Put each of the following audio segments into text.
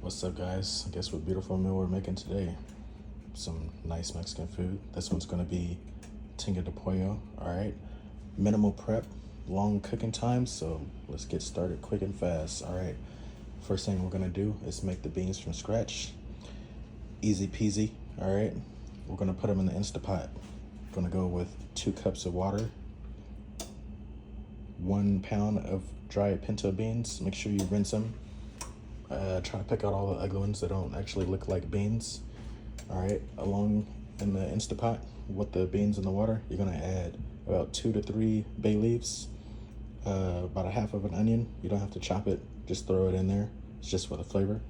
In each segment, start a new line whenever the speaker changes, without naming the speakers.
What's up, guys? Guess what beautiful meal we're making today? Some nice Mexican food. This one's gonna be Tinga De Pollo, all right? Minimal prep, long cooking time, so let's get started quick and fast, all right? First thing we're gonna do is make the beans from scratch. Easy peasy, all right? We're gonna put them in the Instapot. Gonna go with 2 cups of water, 1 pound of dried pinto beans. Make sure you rinse them. Try to pick out all the ugly ones that don't actually look like beans. All right, along in the Instapot with the beans in the water, you're gonna add about 2 to 3 bay leaves, about a half of an onion. You don't have to chop it, just throw it in there. It's just for the flavor.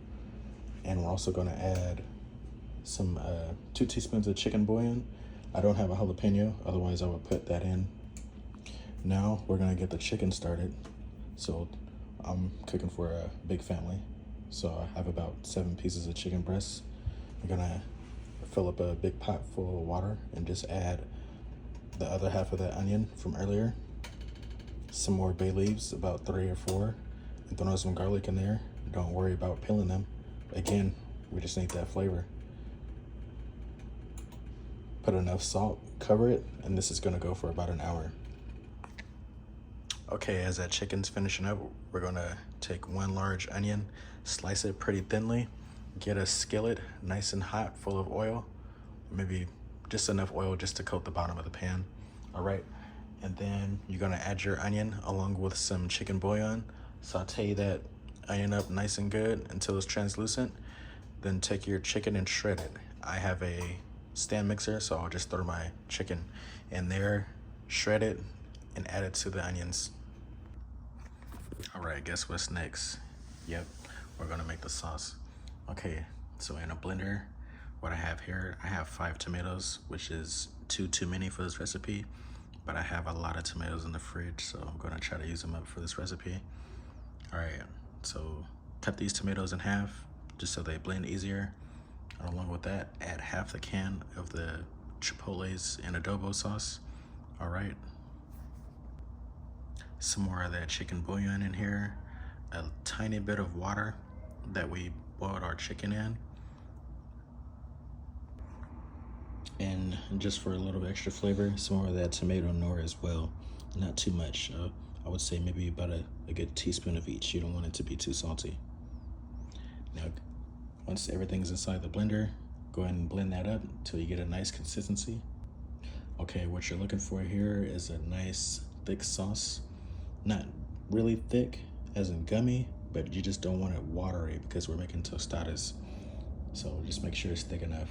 And we're also gonna add some 2 teaspoons of chicken bouillon. I don't have a jalapeno, otherwise I would put that in. Now we're gonna get the chicken started. So I'm cooking for a big family. So I have about 7 pieces of chicken breasts. I'm gonna fill up a big pot full of water and just add the other half of that onion from earlier. Some more bay leaves, about 3 or 4. And throw some garlic in there. Don't worry about peeling them. Again, we just need that flavor. Put enough salt, cover it, and this is gonna go for about an hour. Okay, as that chicken's finishing up, we're gonna take 1 large onion, slice it pretty thinly, get a skillet nice and hot full of oil, maybe just enough oil just to coat the bottom of the pan. All right, and then you're gonna add your onion along with some chicken bouillon, saute that onion up nice and good until it's translucent, then take your chicken and shred it. I have a stand mixer, so I'll just throw my chicken in there, shred it, and add it to the onions. All right, guess what's next? Yep, we're gonna make the sauce. Okay, so in a blender, what I have here, I have 5 tomatoes, which is 2 too many for this recipe, but I have a lot of tomatoes in the fridge, so I'm gonna try to use them up for this recipe. All right, so cut these tomatoes in half, just so they blend easier. And along with that, add half the can of the chipotles and adobo sauce. All right. Some more of that chicken bouillon in here, a tiny bit of water that we boiled our chicken in, and just for a little extra flavor, some more of that tomato nor as well. Not too much. I would say maybe about a good teaspoon of each. You don't want it to be too salty. Now, once everything's inside the blender, go ahead and blend that up until you get a nice consistency. Okay, what you're looking for here is a nice thick sauce. Not really thick, as in gummy, but you just don't want it watery because we're making tostadas. So just make sure it's thick enough.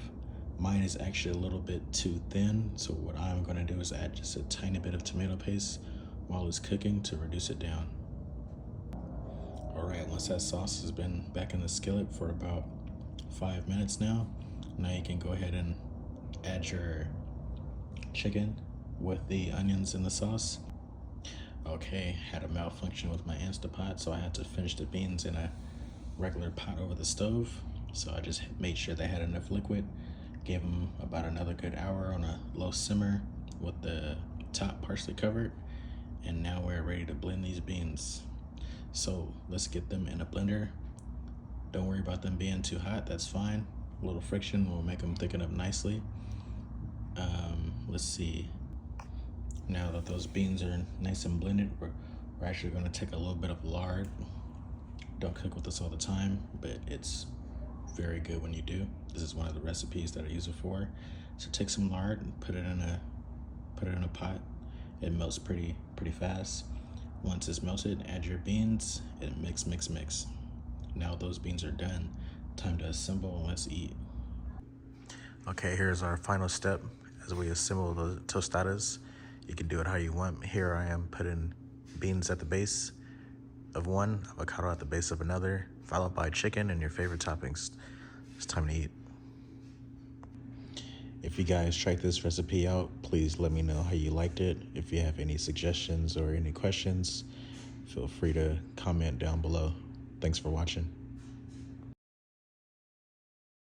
Mine is actually a little bit too thin, so what I'm gonna do is add just a tiny bit of tomato paste while it's cooking to reduce it down. All right, once that sauce has been back in the skillet for about 5 minutes now you can go ahead and add your chicken with the onions and the sauce. Okay, had a malfunction with my Instapot, so I had to finish the beans in a regular pot over the stove. So I just made sure they had enough liquid, gave them about another good hour on a low simmer with the top partially covered, and now we're ready to blend these beans. So let's get them in a blender. Don't worry about them being too hot, that's fine. A little friction will make them thicken up nicely. Let's see. Now that those beans are nice and blended, we're actually gonna take a little bit of lard. Don't cook with this all the time, but it's very good when you do. This is one of the recipes that I use it for. So take some lard and put it in a pot. It melts pretty fast. Once it's melted, add your beans and mix. Now those beans are done. Time to assemble and let's eat. Okay, here's our final step as we assemble the tostadas. You can do it how you want. Here I am putting beans at the base of one, avocado at the base of another, followed by chicken and your favorite toppings. It's time to eat. If you guys tried this recipe out, please let me know how you liked it. If you have any suggestions or any questions, feel free to comment down below. Thanks for watching.